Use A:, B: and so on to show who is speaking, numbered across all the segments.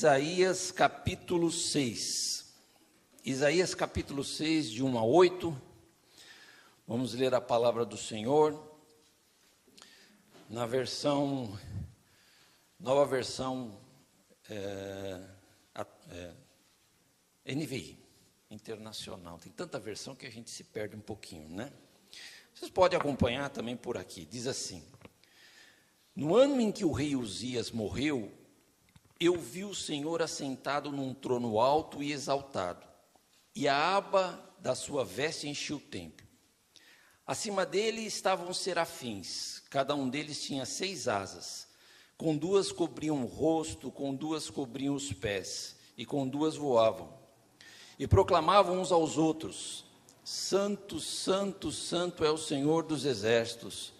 A: Isaías capítulo 6. Isaías capítulo 6, de 1 a 8. Vamos ler a palavra do Senhor na nova versão NVI, internacional. Tem tanta versão que a gente se perde um pouquinho, né? Vocês podem acompanhar também por aqui. Diz assim: no ano em que o rei Uzias morreu, eu vi o Senhor assentado num trono alto e exaltado, e a aba da sua veste enchia o templo. Acima dele estavam os serafins, cada um deles tinha 6 asas, com 2 cobriam o rosto, com 2 cobriam os pés, e com 2 voavam. E proclamavam uns aos outros: Santo, Santo, Santo é o Senhor dos exércitos,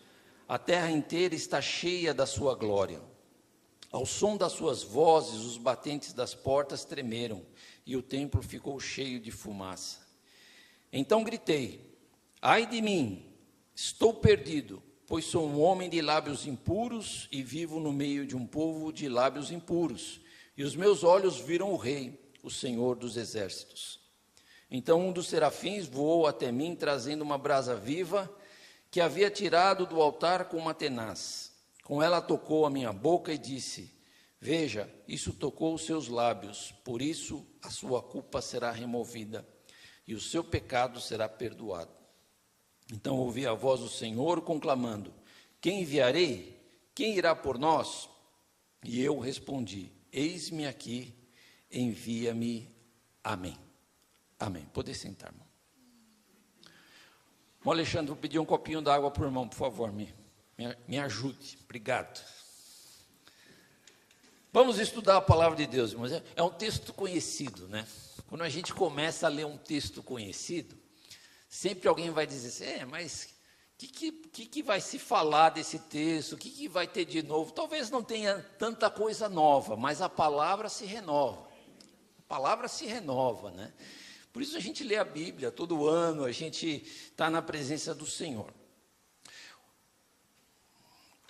A: a terra inteira está cheia da sua glória. Ao som das suas vozes, os batentes das portas tremeram, e o templo ficou cheio de fumaça. Então gritei: ai de mim, estou perdido, pois sou um homem de lábios impuros e vivo no meio de um povo de lábios impuros, e os meus olhos viram o Rei, o Senhor dos exércitos. Então um dos serafins voou até mim, trazendo uma brasa viva, que havia tirado do altar com uma tenaz. Com ela tocou a minha boca e disse: veja, isso tocou os seus lábios, por isso a sua culpa será removida e o seu pecado será perdoado. Então ouvi a voz do Senhor conclamando: quem enviarei? Quem irá por nós? E eu respondi: eis-me aqui, envia-me. Amém. Amém. Pode sentar, irmão. Irmão Alexandre, vou pedir um copinho d'água para o irmão, por favor, me ajude. Obrigado. Vamos estudar a palavra de Deus, irmãos. É um texto conhecido, né? Quando a gente começa a ler um texto conhecido, sempre alguém vai dizer assim: mas o que vai se falar desse texto? O que vai ter de novo? Talvez não tenha tanta coisa nova, mas a palavra se renova. A palavra se renova, né? Por isso a gente lê a Bíblia todo ano, a gente está na presença do Senhor.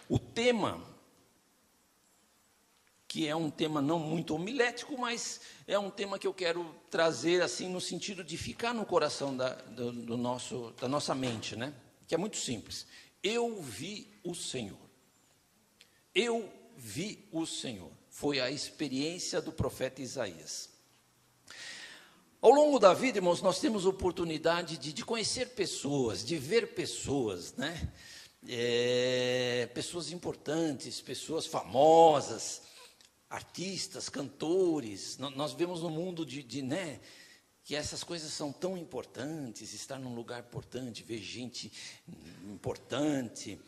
A: O tema, que é um tema não muito homilético, mas é um tema que eu quero trazer assim no sentido de ficar no coração da nossa mente, né? Que é muito simples. Eu vi o Senhor. Eu vi o Senhor. Foi a experiência do profeta Isaías. Ao longo da vida, irmãos, nós temos oportunidade de conhecer pessoas, de ver pessoas, né? Pessoas importantes, pessoas famosas, artistas, cantores. Nós vemos no mundo né, que essas coisas são tão importantes, estar num lugar importante, ver gente importante.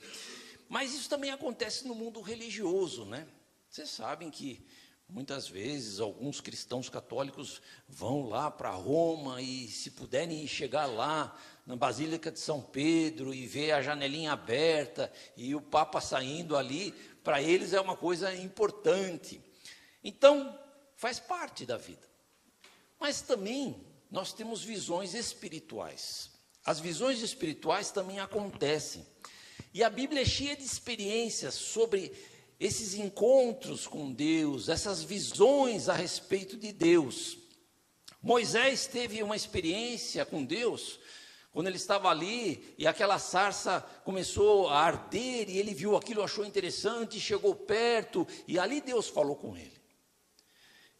A: Mas isso também acontece no mundo religioso, né? Vocês sabem que muitas vezes alguns cristãos católicos vão lá para Roma e, se puderem chegar lá na Basílica de São Pedro e ver a janelinha aberta e o Papa saindo ali, para eles é uma coisa importante. Então, faz parte da vida. Mas também nós temos visões espirituais. As visões espirituais também acontecem. E a Bíblia é cheia de experiências sobre esses encontros com Deus, essas visões a respeito de Deus. Moisés teve uma experiência com Deus, quando ele estava ali, e aquela sarça começou a arder, e ele viu aquilo, achou interessante, chegou perto, e ali Deus falou com ele.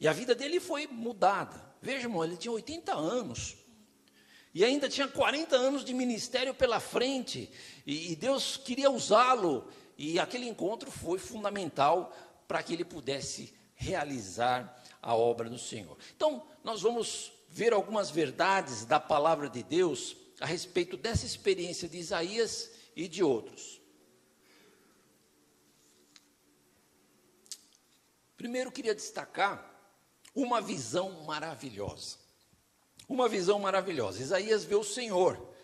A: E a vida dele foi mudada. Veja, irmão, ele tinha 80 anos, e ainda tinha 40 anos de ministério pela frente, e Deus queria usá-lo, e aquele encontro foi fundamental para que ele pudesse realizar a obra do Senhor. Então, nós vamos ver algumas verdades da palavra de Deus a respeito dessa experiência de Isaías e de outros. Primeiro, eu queria destacar uma visão maravilhosa. Uma visão maravilhosa. Isaías vê o Senhor.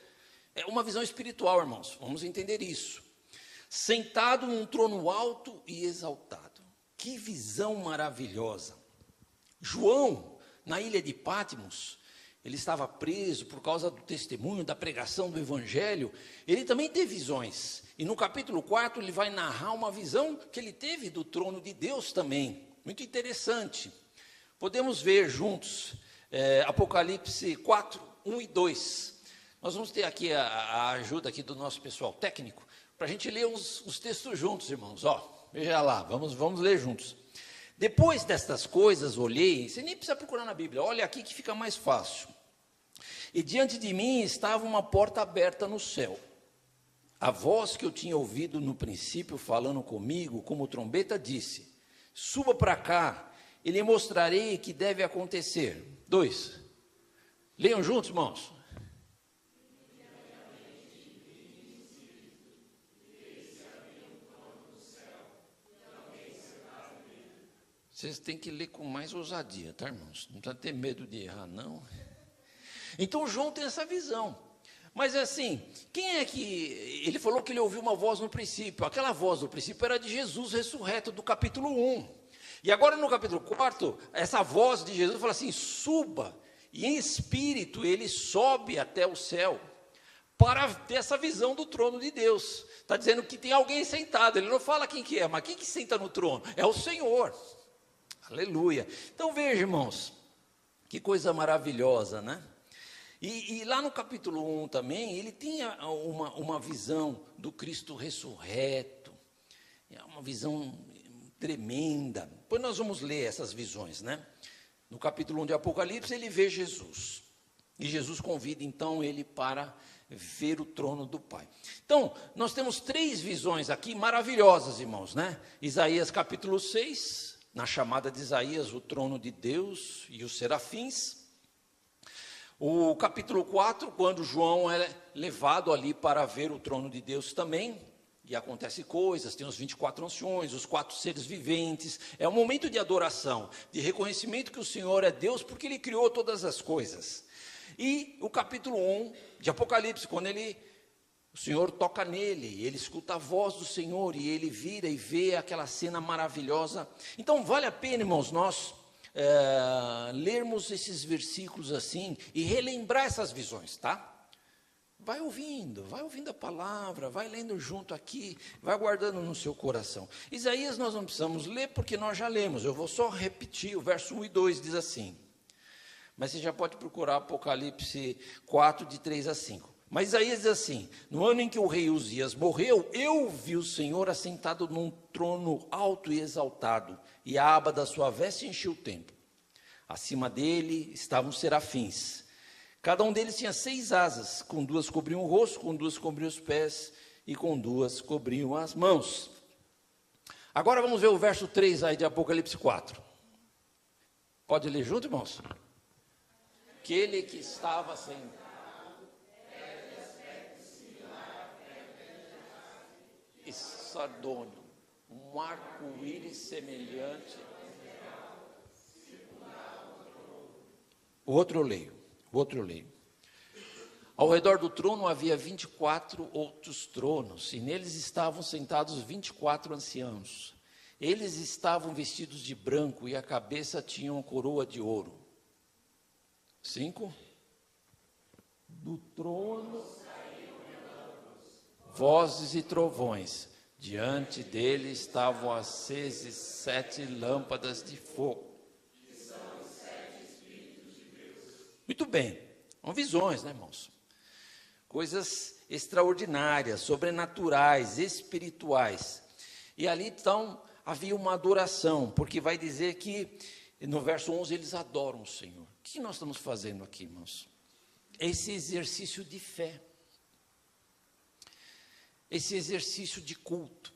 A: É uma visão espiritual, irmãos. Vamos entender isso. Sentado num trono alto e exaltado. Que visão maravilhosa. João, na ilha de Patmos, ele estava preso por causa do testemunho, da pregação do Evangelho. Ele também teve visões. E no capítulo 4 ele vai narrar uma visão que ele teve do trono de Deus também. Muito interessante. podemos ver juntos Apocalipse 4, 1 e 2. Nós vamos ter aqui a ajuda aqui do nosso pessoal técnico, para a gente ler os textos juntos, irmãos. Veja lá, vamos ler juntos. Depois destas coisas olhei, você nem precisa procurar na Bíblia, olha aqui que fica mais fácil. E diante de mim estava uma porta aberta no céu. A voz que eu tinha ouvido no princípio falando comigo, como trombeta, disse: suba para cá, e lhe mostrarei o que deve acontecer. 2. Leiam juntos, irmãos. Vocês têm que ler com mais ousadia, tá, irmãos? Não precisa ter medo de errar, não. Então, João tem essa visão. Mas assim, quem é que... Ele falou que ele ouviu uma voz no princípio. Aquela voz do princípio era de Jesus ressurreto, do capítulo 1. E agora no capítulo 4, essa voz de Jesus fala assim: suba. E em espírito ele sobe até o céu para ter essa visão do trono de Deus. Está dizendo que tem alguém sentado. Ele não fala quem que é, mas quem que senta no trono? É o Senhor. Aleluia. Então veja, irmãos, que coisa maravilhosa, né? E lá no capítulo 1 também, ele tinha uma visão do Cristo ressurreto, uma visão tremenda. Depois nós vamos ler essas visões, né? No capítulo 1 de Apocalipse, ele vê Jesus, e Jesus convida então ele para ver o trono do Pai. Então, nós temos 3 visões aqui maravilhosas, irmãos, né? Isaías capítulo 6, na chamada de Isaías, o trono de Deus e os serafins. O capítulo 4, quando João é levado ali para ver o trono de Deus também, e acontece coisas, tem os 24 anciões, os 4 seres viventes, é um momento de adoração, de reconhecimento que o Senhor é Deus, porque Ele criou todas as coisas. E o capítulo 1 de Apocalipse, quando o Senhor toca nele, ele escuta a voz do Senhor, e ele vira e vê aquela cena maravilhosa. Então vale a pena, irmãos, nós lermos esses versículos assim e relembrar essas visões, tá? Vai ouvindo a palavra, vai lendo junto aqui, vai guardando no seu coração. Isaías nós não precisamos ler porque nós já lemos, eu vou só repetir, o verso 1 e 2 diz assim, mas você já pode procurar Apocalipse 4, de 3 a 5. Mas Isaías diz assim: no ano em que o rei Uzias morreu, eu vi o Senhor assentado num trono alto e exaltado, e a aba da sua veste encheu o templo. Acima dele estavam serafins. Cada um deles tinha 6 asas, com 2 cobriam o rosto, com 2 cobriam os pés, e com 2 cobriam as mãos. Agora vamos ver o verso 3 aí de Apocalipse 4. Pode ler junto, irmãos? Aquele que estava sentado. E sardônio, um arco-íris semelhante. O outro eu leio. Ao redor do trono havia 24 outros tronos, e neles estavam sentados 24 anciãos. Eles estavam vestidos de branco, e a cabeça tinha uma coroa de ouro. 5. Do trono, vozes e trovões, diante dele estavam acesas 7 lâmpadas de fogo. Que são os 7 Espíritos de Deus. Muito bem, são visões, né, irmãos? Coisas extraordinárias, sobrenaturais, espirituais. E ali então havia uma adoração, porque vai dizer que no verso 11 eles adoram o Senhor. O que nós estamos fazendo aqui, irmãos? Esse exercício de fé. Esse exercício de culto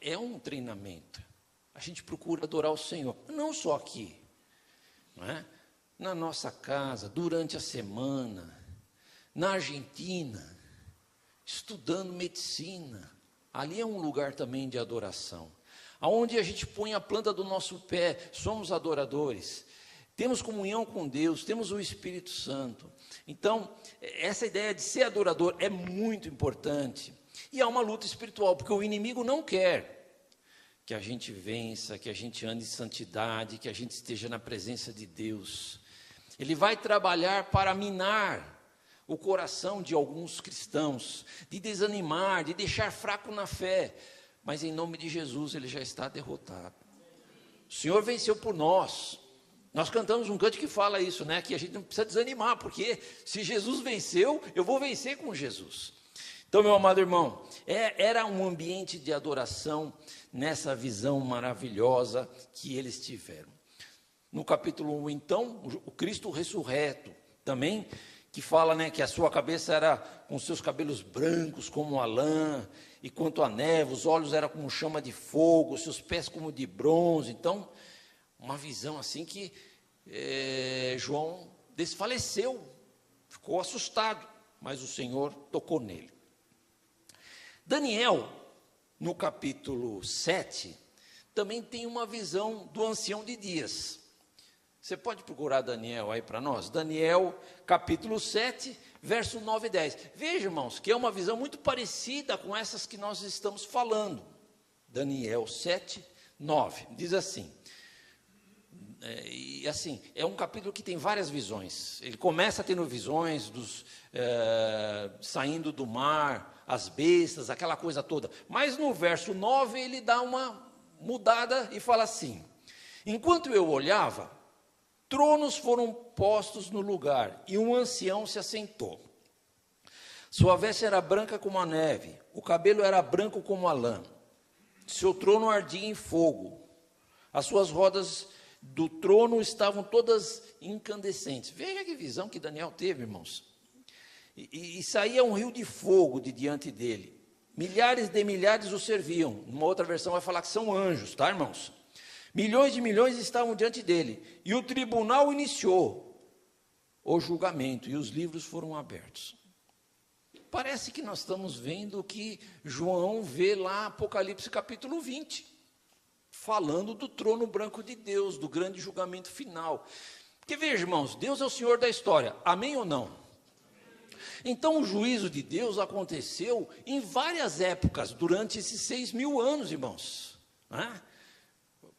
A: é um treinamento. A gente procura adorar o Senhor, não só aqui, não é? Na nossa casa, durante a semana, na Argentina, estudando medicina. Ali é um lugar também de adoração, aonde a gente põe a planta do nosso pé, somos adoradores. Temos comunhão com Deus, temos o Espírito Santo. Então, essa ideia de ser adorador é muito importante. E há uma luta espiritual, porque o inimigo não quer que a gente vença, que a gente ande em santidade, que a gente esteja na presença de Deus. Ele vai trabalhar para minar o coração de alguns cristãos, de desanimar, de deixar fraco na fé. Mas em nome de Jesus ele já está derrotado. o Senhor venceu por nós. Nós cantamos um canto que fala isso, né? Que a gente não precisa desanimar, porque se Jesus venceu, eu vou vencer com Jesus. Então, meu amado irmão, era um ambiente de adoração nessa visão maravilhosa que eles tiveram. No capítulo 1, então, o Cristo ressurreto, também, que fala, né, que a sua cabeça era com seus cabelos brancos como a lã, e quanto à neve, os olhos eram como chama de fogo, seus pés como de bronze. Então, uma visão assim que João desfaleceu, ficou assustado, mas o Senhor tocou nele. Daniel, no capítulo 7, também tem uma visão do ancião de dias. Você pode procurar Daniel aí para nós? Daniel, capítulo 7, verso 9 e 10. Veja, irmãos, que é uma visão muito parecida com essas que nós estamos falando. Daniel 7, 9, diz assim. E assim, é um capítulo que tem várias visões. Ele começa tendo visões saindo do mar, as bestas, aquela coisa toda. Mas no verso 9 ele dá uma mudada e fala assim: enquanto eu olhava, tronos foram postos no lugar, e um ancião se assentou. Sua veste era branca como a neve, o cabelo era branco como a lã. Seu trono ardia em fogo. As suas rodas do trono estavam todas incandescentes. Veja que visão que Daniel teve, irmãos. E saía um rio de fogo de diante dele. Milhares de milhares o serviam. Numa outra versão vai falar que são anjos, tá, irmãos? Milhões de milhões estavam diante dele. E o tribunal iniciou o julgamento, e os livros foram abertos. Parece que nós estamos vendo o que João vê lá, Apocalipse capítulo 20, falando do trono branco de Deus, do grande julgamento final. Porque veja, irmãos, Deus é o Senhor da história, amém ou não? Então o juízo de Deus aconteceu em várias épocas, durante esses 6.000 anos, irmãos, né?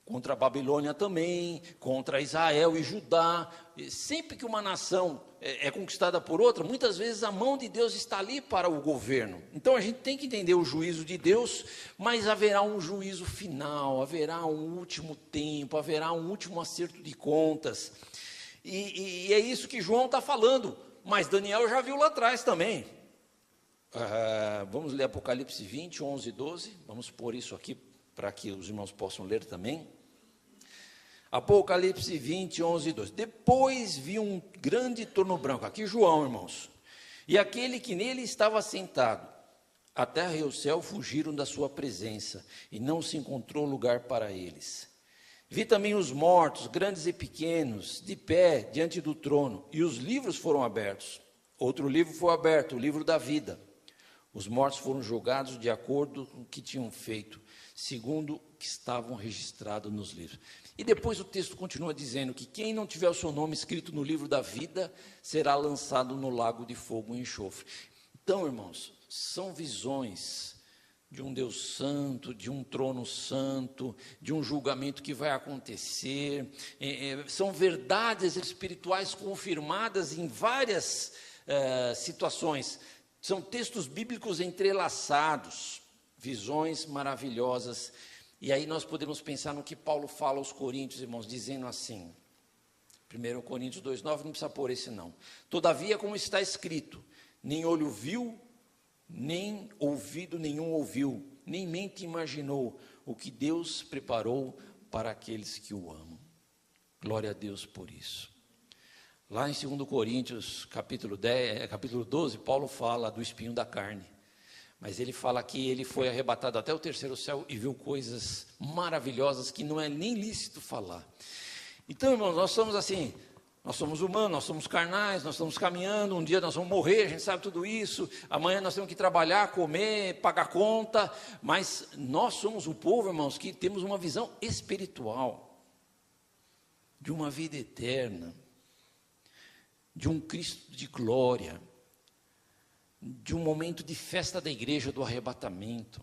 A: Contra a Babilônia também, contra Israel e Judá. Sempre que uma nação é conquistada por outra, muitas vezes a mão de Deus está ali para o governo. Então a gente tem que entender o juízo de Deus, mas haverá um juízo final, haverá um último tempo, haverá um último acerto de contas. E é isso que João está falando, mas Daniel já viu lá atrás também. Vamos ler Apocalipse 20, 11 e 12, vamos pôr isso aqui para que os irmãos possam ler também. Apocalipse 20, 11 e 12. Depois vi um grande trono branco, aqui João, irmãos, e aquele que nele estava sentado. A terra e o céu fugiram da sua presença, e não se encontrou lugar para eles. Vi também os mortos, grandes e pequenos, de pé diante do trono, e os livros foram abertos. Outro livro foi aberto, o livro da vida. Os mortos foram julgados de acordo com o que tinham feito, segundo o que estavam registrados nos livros. E depois o texto continua dizendo que quem não tiver o seu nome escrito no livro da vida, será lançado no lago de fogo e enxofre. Então, irmãos, são visões de um Deus santo, de um trono santo, de um julgamento que vai acontecer, são verdades espirituais confirmadas em várias situações, são textos bíblicos entrelaçados, visões maravilhosas. E aí nós podemos pensar no que Paulo fala aos Coríntios, irmãos, dizendo assim, 1 Coríntios 2,9, não precisa pôr esse não. Todavia, como está escrito, nem olho viu, nem ouvido nenhum ouviu, nem mente imaginou o que Deus preparou para aqueles que o amam. Glória a Deus por isso. Lá em 2 Coríntios, capítulo 12, Paulo fala do espinho da carne. Mas ele fala que ele foi arrebatado até o terceiro céu e viu coisas maravilhosas que não é nem lícito falar. Então, irmãos, nós somos assim, nós somos humanos, nós somos carnais, nós estamos caminhando, um dia nós vamos morrer, a gente sabe tudo isso, amanhã nós temos que trabalhar, comer, pagar conta, mas nós somos um povo, irmãos, que temos uma visão espiritual, de uma vida eterna, de um Cristo de glória, de um momento de festa da igreja, do arrebatamento.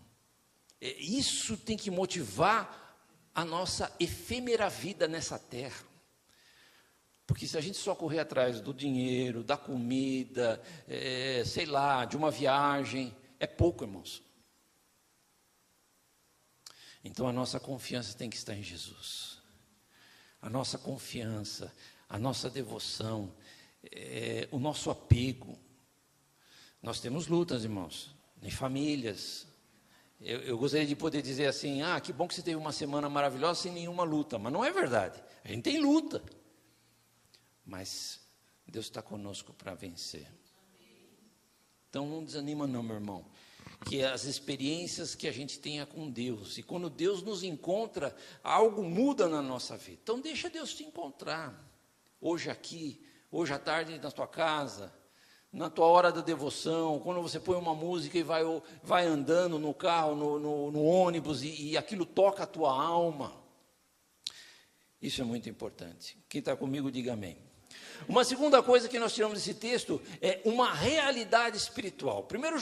A: Isso tem que motivar a nossa efêmera vida nessa terra. Porque se a gente só correr atrás do dinheiro, da comida, sei lá, de uma viagem, é pouco, irmãos. Então a nossa confiança tem que estar em Jesus. a nossa confiança, a nossa devoção, o nosso apego. Nós temos lutas, irmãos, em famílias. Eu gostaria de poder dizer assim, que bom que você teve uma semana maravilhosa sem nenhuma luta, mas não é verdade. A gente tem luta, mas Deus está conosco para vencer. Então não desanima não, meu irmão, que as experiências que a gente tenha com Deus, e quando Deus nos encontra, algo muda na nossa vida. Então deixa Deus te encontrar, hoje aqui, hoje à tarde na tua casa, na tua hora da devoção, quando você põe uma música e vai andando no carro, no ônibus, e aquilo toca a tua alma. Isso é muito importante. Quem está comigo, diga amém. Uma segunda coisa que nós tiramos desse texto é uma realidade espiritual. Primeiro,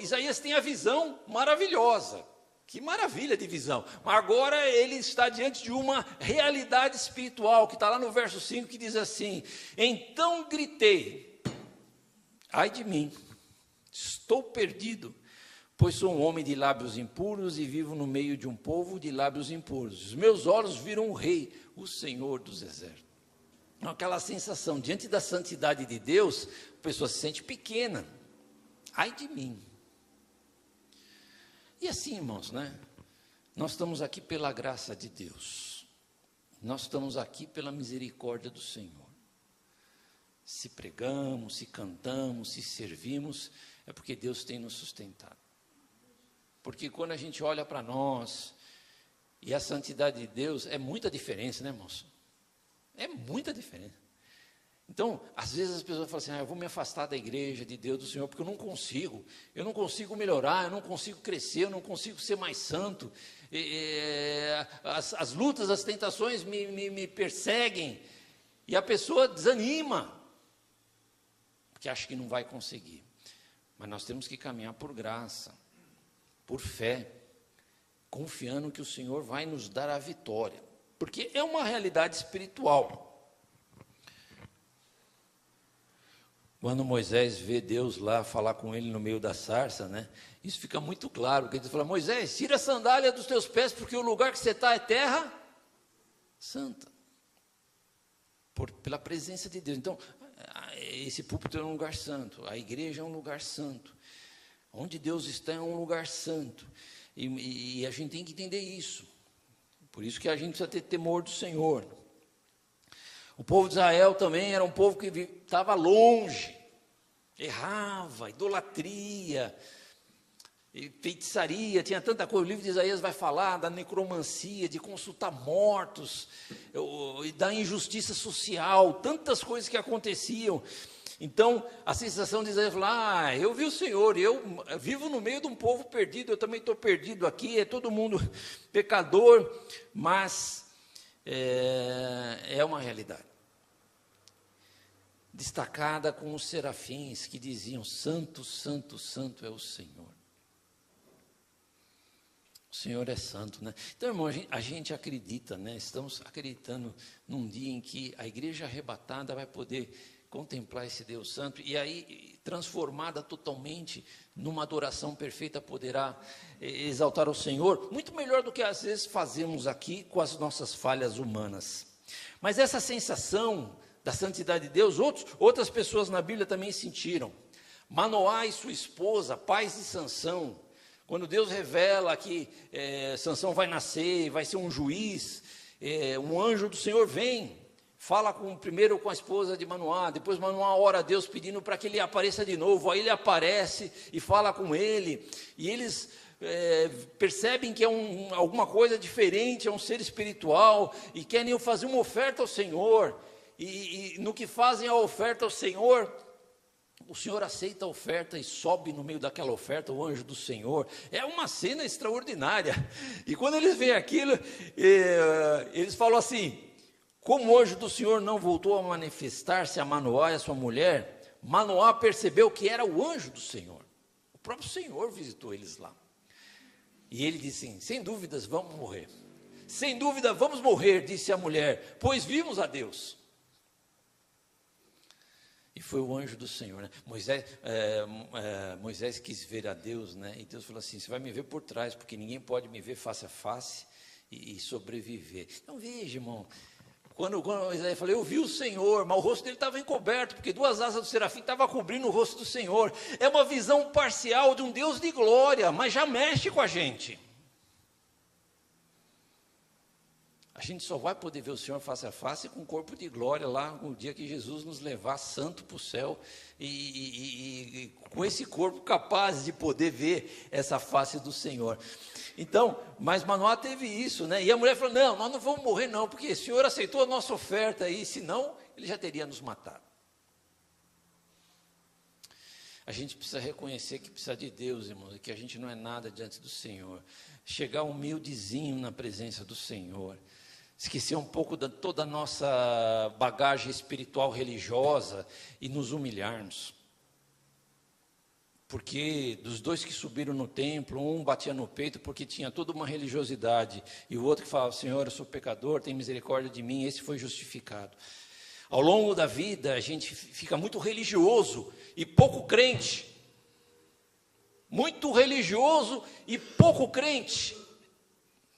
A: Isaías tem a visão maravilhosa. Que maravilha de visão. Mas agora ele está diante de uma realidade espiritual, que está lá no verso 5, que diz assim: então gritei, ai de mim, estou perdido, pois sou um homem de lábios impuros e vivo no meio de um povo de lábios impuros. Os meus olhos viram o Rei, o Senhor dos Exércitos. Aquela sensação, diante da santidade de Deus, a pessoa se sente pequena. Ai de mim. E assim, irmãos, né? Nós estamos aqui pela graça de Deus. Nós estamos aqui pela misericórdia do Senhor. Se pregamos, se cantamos, se servimos, é porque Deus tem nos sustentado. Porque quando a gente olha para nós, e a santidade de Deus, é muita diferença, né, irmãos? É muita diferença. Então, às vezes as pessoas falam assim, eu vou me afastar da igreja, de Deus, do Senhor, porque eu não consigo melhorar, eu não consigo crescer, eu não consigo ser mais santo, as lutas, as tentações me perseguem, e a pessoa desanima, porque acha que não vai conseguir. Mas nós temos que caminhar por graça, por fé, confiando que o Senhor vai nos dar a vitória, porque é uma realidade espiritual. Quando Moisés vê Deus lá falar com ele no meio da sarça, né? Isso fica muito claro, porque ele fala: Moisés, tira a sandália dos teus pés, porque o lugar que você está é terra santa, pela presença de Deus. Então, esse púlpito é um lugar santo, a igreja é um lugar santo, onde Deus está é um lugar santo, e a gente tem que entender isso. Por isso que a gente precisa ter temor do Senhor. O povo de Israel também era um povo que estava longe, errava, idolatria, feitiçaria, tinha tanta coisa. O livro de Isaías vai falar da necromancia, de consultar mortos, e da injustiça social, tantas coisas que aconteciam. Então, a sensação de Isaías falar: eu vi o Senhor, eu vivo no meio de um povo perdido, eu também estou perdido aqui, é todo mundo pecador, mas é uma realidade. Destacada com os serafins que diziam: santo, santo, santo é o Senhor. O Senhor é santo, né? Então, irmão, a gente acredita, né? Estamos acreditando num dia em que a igreja arrebatada vai poder contemplar esse Deus santo, e aí, transformada totalmente numa adoração perfeita, poderá exaltar o Senhor, muito melhor do que às vezes fazemos aqui com as nossas falhas humanas. Mas essa sensação da santidade de Deus, outras pessoas na Bíblia também sentiram. Manoá e sua esposa, pais de Sansão, quando Deus revela que Sansão vai nascer, vai ser um juiz, um anjo do Senhor vem, fala primeiro com a esposa de Manoá, depois Manoá ora a Deus pedindo para que ele apareça de novo, aí ele aparece e fala com ele, e eles percebem que é alguma coisa diferente, é um ser espiritual, e querem fazer uma oferta ao Senhor, e no que fazem a oferta ao Senhor, o Senhor aceita a oferta e sobe no meio daquela oferta o anjo do Senhor. É uma cena extraordinária, e quando eles veem aquilo, eles falam assim: como o anjo do Senhor não voltou a manifestar-se a Manoá e a sua mulher, Manoá percebeu que era o anjo do Senhor. O próprio Senhor visitou eles lá. E ele disse assim: sem dúvidas vamos morrer. Sem dúvida vamos morrer, disse a mulher, pois vimos a Deus. E foi o anjo do Senhor, né? Moisés quis ver a Deus, né? E Deus falou assim: você vai me ver por trás, porque ninguém pode me ver face a face e sobreviver. Então veja, irmão, Quando Isaías falou, eu vi o Senhor, mas o rosto dele estava encoberto, porque 2 asas do serafim estavam cobrindo o rosto do Senhor. É uma visão parcial de um Deus de glória, mas já mexe com a gente. A gente só vai poder ver o Senhor face a face com o corpo de glória lá no dia que Jesus nos levar santo para o céu e com esse corpo capaz de poder ver essa face do Senhor. Então, mas Manoá teve isso, né? E a mulher falou, não, nós não vamos morrer não, porque o Senhor aceitou a nossa oferta e senão ele já teria nos matado. A gente precisa reconhecer que precisa de Deus, irmãos, e que a gente não é nada diante do Senhor. Chegar humildezinho na presença do Senhor. Esquecer um pouco de toda a nossa bagagem espiritual religiosa e nos humilharmos. Porque dos 2 que subiram no templo, um batia no peito porque tinha toda uma religiosidade, e o outro que falava, Senhor, eu sou pecador, tem misericórdia de mim, esse foi justificado. Ao longo da vida, a gente fica muito religioso e pouco crente. Muito religioso e pouco crente.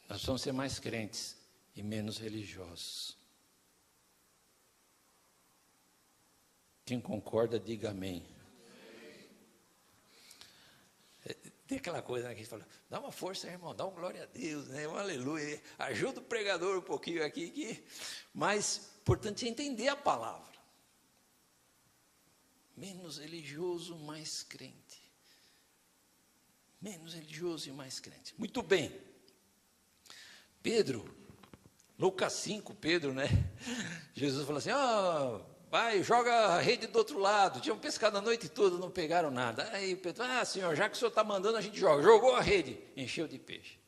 A: Nós precisamos ser mais crentes e menos religiosos. Quem concorda, diga amém. Tem aquela coisa, né, que a gente fala, dá uma força, irmão, dá uma glória a Deus, né, um aleluia, ajuda o pregador um pouquinho aqui, mas, importante é entender a palavra. Menos religioso, mais crente. Menos religioso e mais crente. Muito bem. Pedro, Lucas 5, Pedro, né? Jesus falou assim, vai, joga a rede do outro lado. Tinham pescado a noite toda, não pegaram nada. Aí Pedro, Senhor, já que o Senhor está mandando, a gente joga. Jogou a rede, encheu de peixe.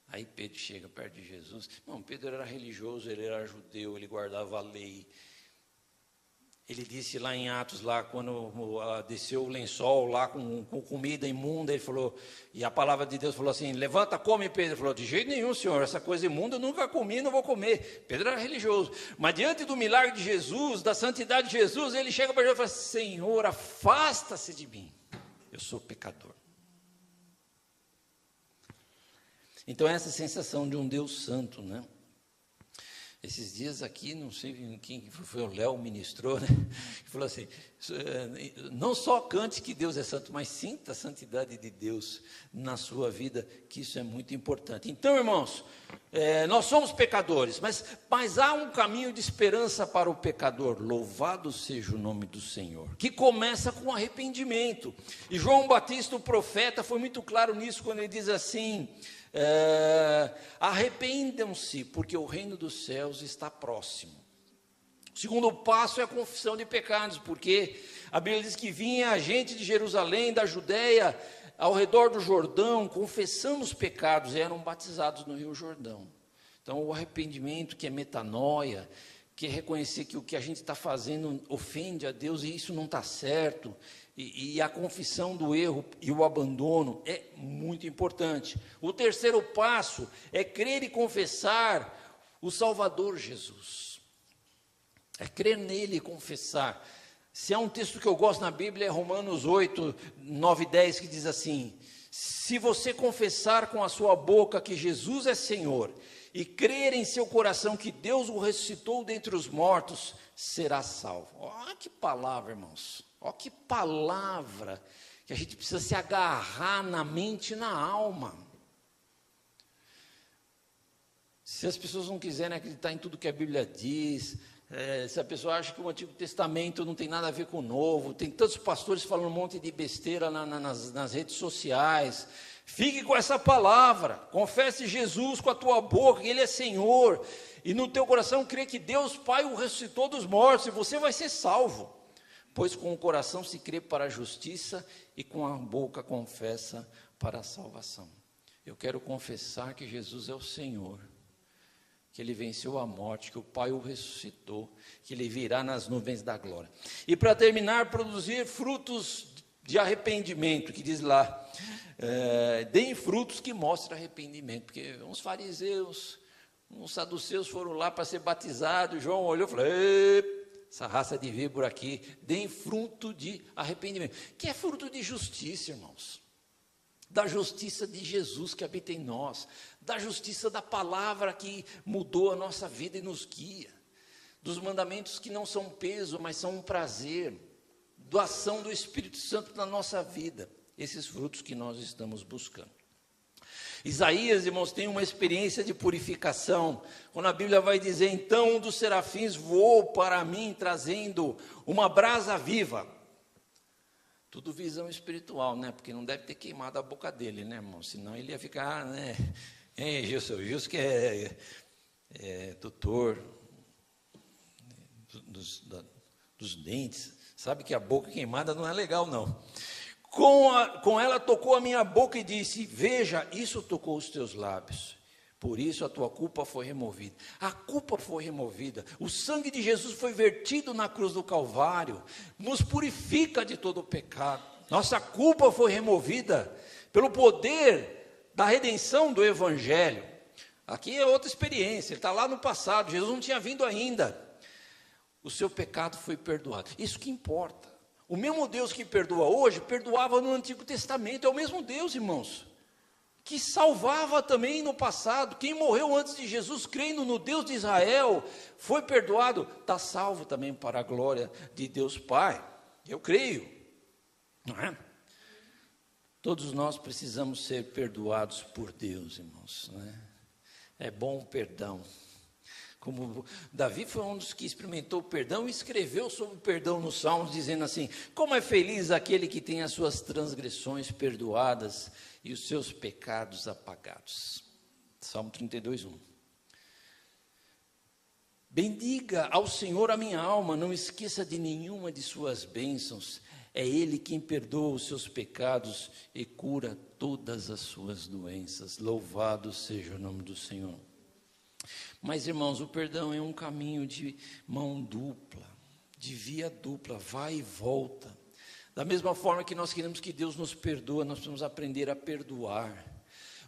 A: Aí Pedro chega perto de Jesus. Não, Pedro era religioso, ele era judeu, ele guardava a lei. Ele disse lá em Atos, lá, quando desceu o lençol lá com comida imunda, ele falou, e a palavra de Deus falou assim, levanta, come, Pedro. Ele falou, de jeito nenhum, Senhor, essa coisa imunda eu nunca comi, não vou comer. Pedro era religioso, mas diante do milagre de Jesus, da santidade de Jesus, ele chega para Jesus e fala, Senhor, afasta-se de mim, eu sou pecador. Então essa sensação de um Deus santo, né? Esses dias aqui, não sei quem foi, o Léo ministrou, né? Falou assim, não só cante que Deus é santo, mas sinta a santidade de Deus na sua vida, que isso é muito importante. Então, irmãos, nós somos pecadores, mas há um caminho de esperança para o pecador, louvado seja o nome do Senhor, que começa com arrependimento. E João Batista, o profeta, foi muito claro nisso, quando ele diz assim, arrependam-se, porque o reino dos céus está próximo. O segundo passo é a confissão de pecados, porque a Bíblia diz que vinha a gente de Jerusalém, da Judéia, ao redor do Jordão, confessando os pecados, e eram batizados no Rio Jordão. Então o arrependimento, que é metanoia, que é reconhecer que o que a gente está fazendo ofende a Deus e isso não está certo, e a confissão do erro e o abandono é muito importante. O terceiro passo é crer e confessar o Salvador Jesus. É crer nele e confessar. Se há um texto que eu gosto na Bíblia, é Romanos 8, 9 e 10, que diz assim, se você confessar com a sua boca que Jesus é Senhor, e crer em seu coração que Deus o ressuscitou dentre os mortos, será salvo. Olha que palavra, irmãos. Olha que palavra que a gente precisa se agarrar na mente e na alma. Se as pessoas não quiserem acreditar em tudo que a Bíblia diz, se a pessoa acha que o Antigo Testamento não tem nada a ver com o Novo, tem tantos pastores falando um monte de besteira nas redes sociais, fique com essa palavra, confesse Jesus com a tua boca, que Ele é Senhor, e no teu coração crê que Deus Pai o ressuscitou dos mortos, e você vai ser salvo. Pois com o coração se crê para a justiça, e com a boca confessa para a salvação. Eu quero confessar que Jesus é o Senhor, que Ele venceu a morte, que o Pai o ressuscitou, que Ele virá nas nuvens da glória. E para terminar, produzir frutos de arrependimento, que diz lá, deem frutos que mostrem arrependimento, porque uns fariseus, uns saduceus foram lá para ser batizados, João olhou e falou, essa raça de víbora aqui, deem fruto de arrependimento, que é fruto de justiça, irmãos. da justiça de Jesus que habita em nós, da justiça da palavra que mudou a nossa vida e nos guia, dos mandamentos que não são peso, mas são um prazer, da ação do Espírito Santo na nossa vida, esses frutos que nós estamos buscando. Isaías, irmãos, tem uma experiência de purificação, quando a Bíblia vai dizer, então um dos serafins voou para mim, trazendo uma brasa viva. Tudo visão espiritual, né? Porque não deve ter queimado a boca dele, né, irmão? Senão ele ia ficar, né? Hein, Gilson que é doutor dos dentes, sabe que a boca queimada não é legal, não. Com ela tocou a minha boca e disse, veja, isso tocou os teus lábios. Por isso a tua culpa foi removida. A culpa foi removida. O sangue de Jesus foi vertido na cruz do Calvário. Nos purifica de todo o pecado. Nossa culpa foi removida pelo poder da redenção do Evangelho. Aqui é outra experiência. Ele está lá no passado. Jesus não tinha vindo ainda. O seu pecado foi perdoado. Isso que importa. O mesmo Deus que perdoa hoje, perdoava no Antigo Testamento. É o mesmo Deus, irmãos, que salvava também no passado. Quem morreu antes de Jesus, crendo no Deus de Israel, foi perdoado, está salvo também para a glória de Deus Pai. Eu creio, não é? Todos nós precisamos ser perdoados por Deus, irmãos, né? É bom o perdão. Como Davi foi um dos que experimentou o perdão e escreveu sobre o perdão nos Salmos, dizendo assim, como é feliz aquele que tem as suas transgressões perdoadas e os seus pecados apagados. Salmo 32, 1. Bendiga ao Senhor a minha alma, não esqueça de nenhuma de suas bênçãos. É Ele quem perdoa os seus pecados e cura todas as suas doenças. Louvado seja o nome do Senhor. Mas, irmãos, o perdão é um caminho de mão dupla, de via dupla, vai e volta. Da mesma forma que nós queremos que Deus nos perdoe, nós precisamos aprender a perdoar.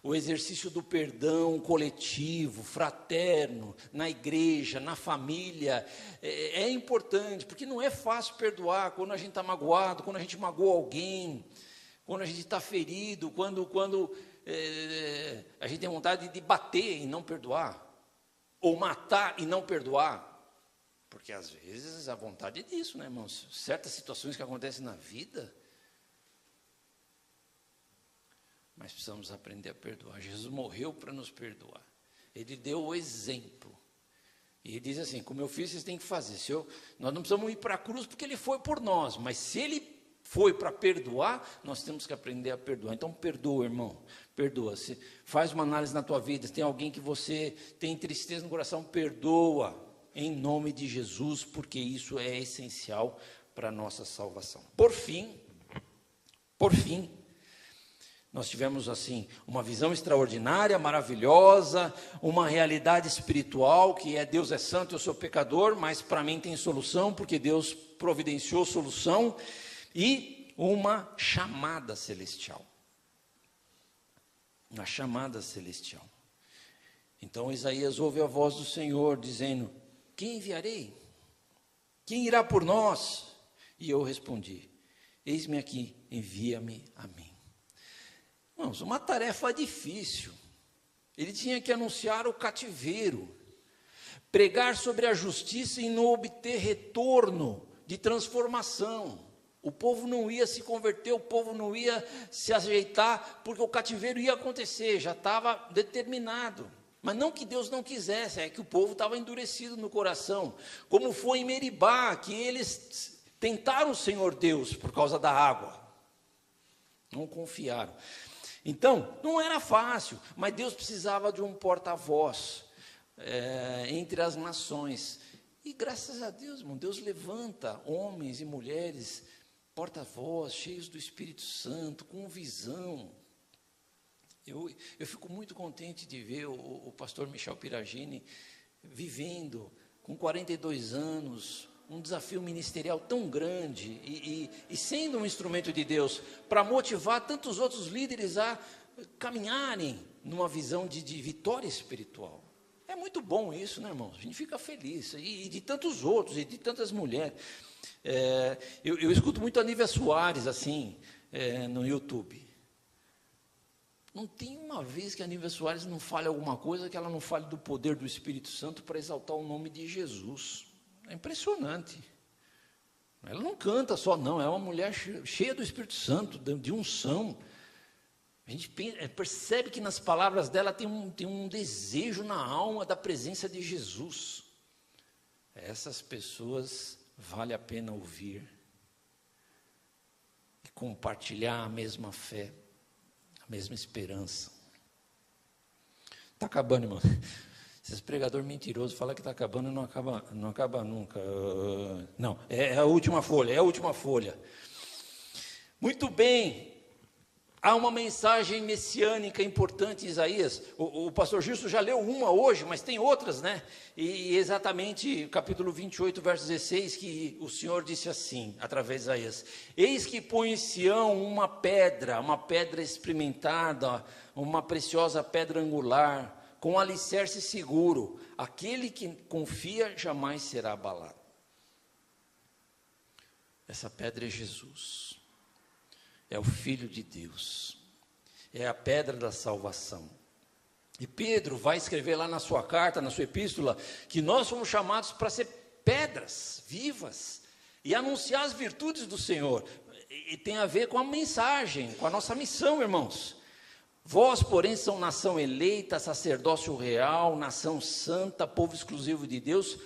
A: O exercício do perdão coletivo, fraterno, na igreja, na família, é importante, porque não é fácil perdoar quando a gente está magoado, quando a gente magoa alguém, quando a gente está ferido, quando a gente tem vontade de bater e não perdoar. Ou matar e não perdoar, porque às vezes a vontade é disso, né, irmãos? Certas situações que acontecem na vida, mas precisamos aprender a perdoar. Jesus morreu para nos perdoar, Ele deu o exemplo, e Ele diz assim, como eu fiz, vocês têm que fazer. Nós não precisamos ir para a cruz porque Ele foi por nós, mas se Ele foi para perdoar, nós temos que aprender a perdoar. Então perdoa, irmão, perdoa. Se faz uma análise na tua vida, se tem alguém que você tem tristeza no coração, perdoa, em nome de Jesus, porque isso é essencial para a nossa salvação. Por fim, nós tivemos assim, uma visão extraordinária, maravilhosa, uma realidade espiritual, que é Deus é santo, eu sou pecador, mas para mim tem solução, porque Deus providenciou solução, e uma chamada celestial. Uma chamada celestial. Então Isaías ouve a voz do Senhor dizendo, quem enviarei? Quem irá por nós? E eu respondi, eis-me aqui, envia-me a mim. Irmãos, uma tarefa difícil. Ele tinha que anunciar o cativeiro, pregar sobre a justiça e não obter retorno de transformação. O povo não ia se converter, o povo não ia se ajeitar, porque o cativeiro ia acontecer, já estava determinado. Mas não que Deus não quisesse, é que o povo estava endurecido no coração. Como foi em Meribá, que eles tentaram o Senhor Deus por causa da água. Não confiaram. Então, não era fácil, mas Deus precisava de um porta-voz entre as nações. E graças a Deus, irmão, Deus levanta homens e mulheres porta-voz, cheios do Espírito Santo, com visão. Eu fico muito contente de ver o pastor Michel Piragini vivendo, com 42 anos, um desafio ministerial tão grande, e sendo um instrumento de Deus, para motivar tantos outros líderes a caminharem numa visão de vitória espiritual. É muito bom isso, né, irmãos? A gente fica feliz, e de tantos outros, e de tantas mulheres. Eu escuto muito a Nívia Soares, assim, no YouTube. Não tem uma vez que a Nívia Soares não fale alguma coisa que ela não fale do poder do Espírito Santo para exaltar o nome de Jesus. É impressionante. Ela não canta só, não, é uma mulher cheia do Espírito Santo, de unção. A gente percebe que nas palavras dela tem um desejo na alma da presença de Jesus. Essas pessoas vale a pena ouvir e compartilhar a mesma fé, a mesma esperança. Está acabando, irmão. Esses pregadores mentirosos falam que está acabando e não acaba nunca. Não, é a última folha, Muito bem. Há uma mensagem messiânica importante em Isaías. O pastor Gilson já leu uma hoje, mas tem outras, né? E exatamente capítulo 28, verso 16, que o Senhor disse assim, através de Isaías: eis que põe em Sião uma pedra experimentada, uma preciosa pedra angular, com alicerce seguro, aquele que confia jamais será abalado. Essa pedra é Jesus, é o Filho de Deus, é a pedra da salvação. E Pedro vai escrever lá na sua carta, na sua epístola, que nós somos chamados para ser pedras vivas e anunciar as virtudes do Senhor. E tem a ver com a mensagem, com a nossa missão, irmãos. Vós, porém, são nação eleita, sacerdócio real, nação santa, povo exclusivo de Deus,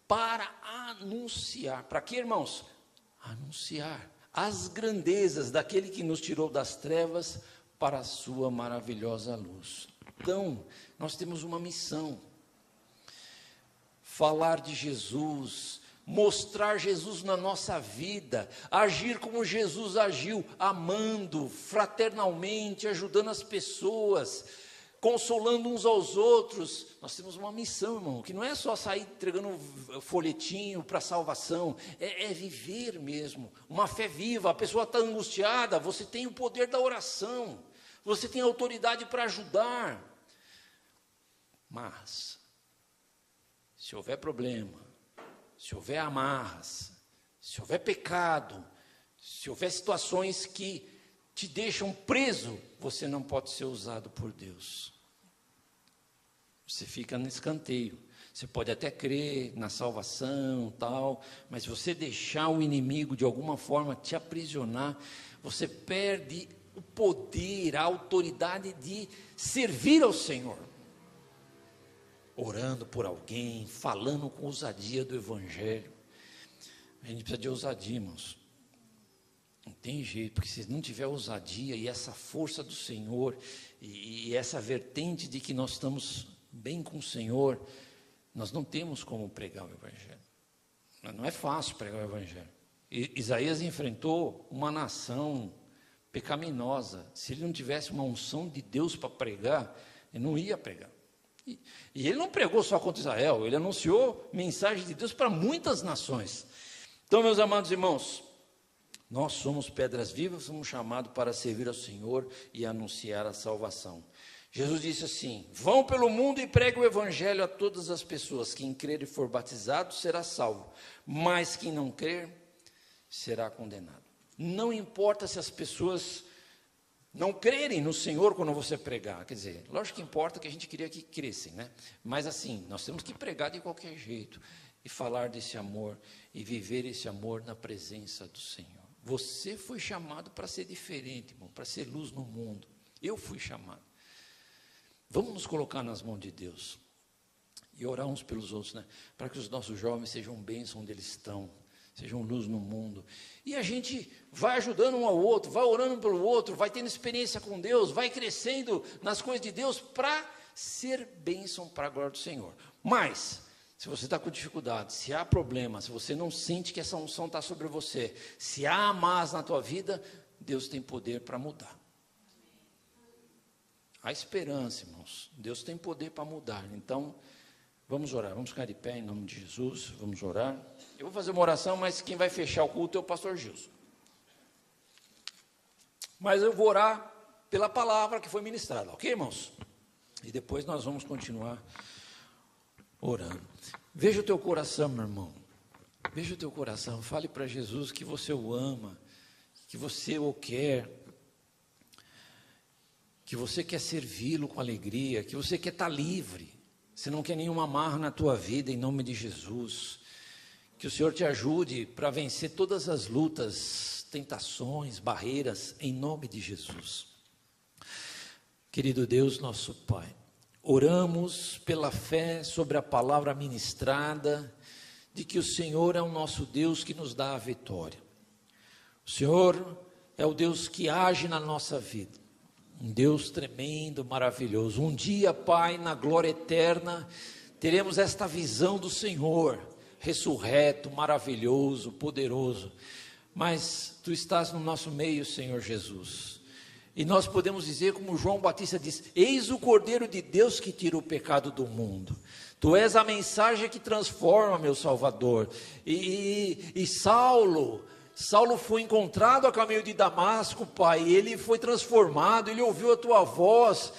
A: para anunciar. Para quê, irmãos? Anunciar as grandezas daquele que nos tirou das trevas para a sua maravilhosa luz. Então, nós temos uma missão: falar de Jesus, mostrar Jesus na nossa vida, agir como Jesus agiu, amando fraternalmente, ajudando as pessoas, consolando uns aos outros. Nós temos uma missão, irmão, que não é só sair entregando folhetinho para salvação, é viver mesmo, uma fé viva. A pessoa está angustiada, você tem o poder da oração, você tem autoridade para ajudar. Mas, se houver problema, se houver amarras, se houver pecado, se houver situações que te deixam preso, você não pode ser usado por Deus. Você fica no escanteio. Você pode até crer na salvação, tal, mas se você deixar o inimigo de alguma forma te aprisionar, você perde o poder, a autoridade de servir ao Senhor. Orando por alguém, falando com ousadia do Evangelho. A gente precisa de ousadia, irmãos. Não tem jeito, porque se não tiver ousadia e essa força do Senhor, e essa vertente de que nós estamos bem com o Senhor, nós não temos como pregar o Evangelho. Não é fácil pregar o Evangelho. Isaías enfrentou uma nação pecaminosa. Se ele não tivesse uma unção de Deus para pregar, ele não ia pregar. E ele não pregou só contra Israel, ele anunciou mensagem de Deus para muitas nações. Então, meus amados irmãos, nós somos pedras vivas, somos chamados para servir ao Senhor e anunciar a salvação. Jesus disse assim: vão pelo mundo e preguem o Evangelho a todas as pessoas. Quem crer e for batizado será salvo, mas quem não crer será condenado. Não importa se as pessoas não crerem no Senhor quando você pregar, quer dizer, lógico que importa que a gente queria que crescem, né? Mas assim, nós temos que pregar de qualquer jeito, e falar desse amor, e viver esse amor na presença do Senhor. Você foi chamado para ser diferente, irmão, para ser luz no mundo. Eu fui chamado. Vamos nos colocar nas mãos de Deus, e orar uns pelos outros, né? Para que os nossos jovens sejam bênção onde eles estão, sejam luz no mundo, e a gente vai ajudando um ao outro, vai orando pelo outro, vai tendo experiência com Deus, vai crescendo nas coisas de Deus, para ser bênção para a glória do Senhor. Mas, se você está com dificuldade, se há problema, se você não sente que essa unção está sobre você, se há amas na tua vida, Deus tem poder para mudar. Há esperança, irmãos, Deus tem poder para mudar. Então, vamos orar, vamos ficar de pé em nome de Jesus, vamos orar. Eu vou fazer uma oração, mas quem vai fechar o culto é o pastor Gilson. Mas eu vou orar pela palavra que foi ministrada, ok, irmãos? E depois nós vamos continuar orando. Veja o teu coração, meu irmão. Veja o teu coração, fale para Jesus que você o ama, que você o quer, que você quer servi-lo com alegria, que você quer estar livre, você não quer nenhuma amarra na tua vida, em nome de Jesus. Que o Senhor te ajude para vencer todas as lutas, tentações, barreiras, em nome de Jesus. Querido Deus, nosso Pai, oramos pela fé sobre a palavra ministrada, de que o Senhor é o nosso Deus que nos dá a vitória. O Senhor é o Deus que age na nossa vida. Um Deus tremendo, maravilhoso. Um dia, Pai, na glória eterna, teremos esta visão do Senhor, ressurreto, maravilhoso, poderoso. Mas Tu estás no nosso meio, Senhor Jesus. E nós podemos dizer, como João Batista diz: eis o Cordeiro de Deus que tira o pecado do mundo. Tu és a mensagem que transforma, meu Salvador. E Saulo foi encontrado a caminho de Damasco, Pai, ele foi transformado, ele ouviu a Tua voz.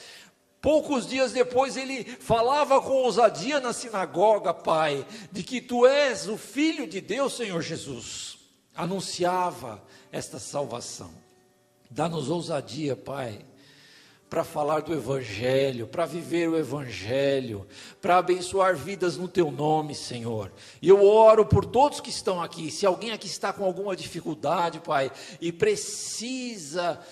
A: Poucos dias depois ele falava com ousadia na sinagoga, Pai, de que Tu és o Filho de Deus, Senhor Jesus. Anunciava esta salvação. Dá-nos ousadia, Pai, para falar do Evangelho, para viver o Evangelho, para abençoar vidas no Teu nome, Senhor. E eu oro por todos que estão aqui. Se alguém aqui está com alguma dificuldade, Pai, e precisa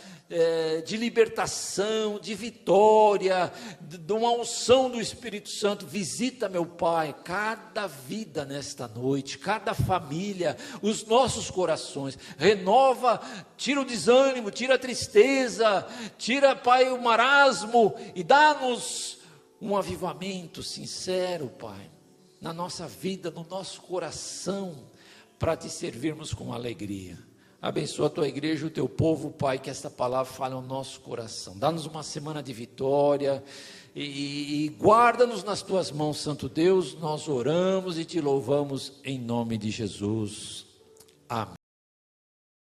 A: de libertação, de vitória, de uma unção do Espírito Santo, visita, meu Pai, cada vida nesta noite, cada família, os nossos corações, renova, tira o desânimo, tira a tristeza, tira, Pai, o marasmo, e dá-nos um avivamento sincero, Pai, na nossa vida, no nosso coração, para Te servirmos com alegria. Abençoa a Tua igreja, o Teu povo, Pai, que esta palavra fale ao nosso coração. Dá-nos uma semana de vitória e guarda-nos nas Tuas mãos, Santo Deus. Nós oramos e Te louvamos em nome de Jesus. Amém.